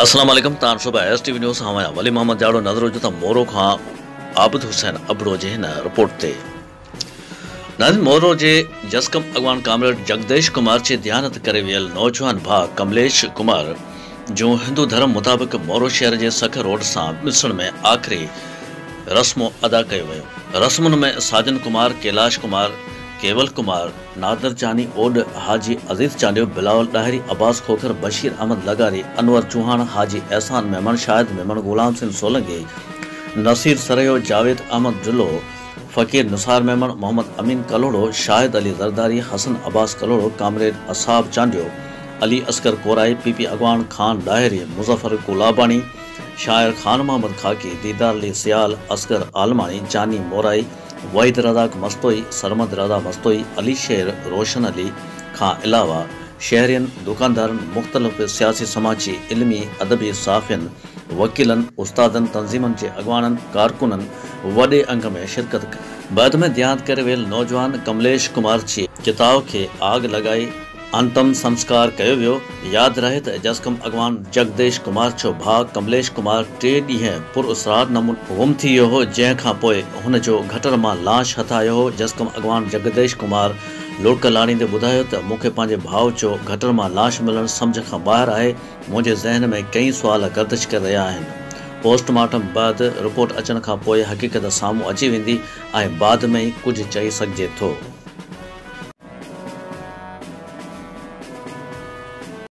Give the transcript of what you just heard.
अस्सलाम वालेकुम तान सुबह STV न्यूज़ हमाया वली मोहम्मद जाड़ो नजर जो था मोरो खां आबिद हुसैन अबड़ो जे हिन रिपोर्ट ते नाज़रीन मोरो जे जसकम अगवान कामरेड जगदेश कुमार जे ध्यानत करे वियल नौजवान भा कमलेश कुमार जो हिंदू धर्म मुताबिक मोरो शहर जे सख रोड सां मिसण में आखिरी रस्मों अदा कयो वियो। रस्मुन में साजन कुमार, कैलाश कुमार, केवल कुमार, नादर चानी, ओड हाजी अजीज चांडियो, बिलावल डाहरी, अब्बास खोखर, बशीर अहमद लगारी, अनवर चौहान, हाजी एहसान मेमन, शाहिद मेमन, गुलाम सिंह सोलंकी, नसीर सरयो, जावेद अहमद जुल्लो, फकीर निसार मेमन, मोहम्मद अमीन कलोड़ो, शाहिद अली जरदारी, हसन अब्बास कलोड़ो, कामरेड असाब चांडियो, अली असगर कोराई, पीपी अगवान खान डाहरी, मुजफ्फर गुलाबानी, शायर खान मोहम्मद खाकी, दीदार अली सियाल, असगर आलमानी, जानी मोराई, वहीद रज़ाक मस्तोई, सरमद रज़ा मस्तोई, अली शेर, रोशन अली खां अलावा शहरियन, दुकानदारन, मुख्तलिफ सियासी समाजी, इल्मी, अदबी साफ़ियन, वकीलन, उस्तादन, तंजीमन के अगवानन, कारकुनन वडे अंग में शिरकत कई। बाद में ध्यान करे वियल नौजवान कमलेश कुमार जी किताब के आग लगाई अंतम संस्कार कयो वियो। याद रहे त जसकम अगवान जगदेश कुमार जो भाउ कमलेश कुमार 3 ॾींहं पुरअसरार नमूने गुम थी वियो हो, जंहिंखां पोइ हुन जो घटर मां लाश हथायो हो। जसकम अगवान जगदेश कुमार लोड़क लाड़ींदे ॿुधायो त मूंखे पंहिंजे भाउ जो घटर मां लाश मिलण सम्झ खां ॿाहिरि आहे। मुंहिंजे ज़हन में कई सुवाल गर्दिश करे रहिया आहिनि। पोस्टमार्टम बाद रिपोर्ट अचण खां पोइ हक़ीक़त साम्हूं अची वेंदी ऐं बाद में ई कुझु चई सघिजे थो।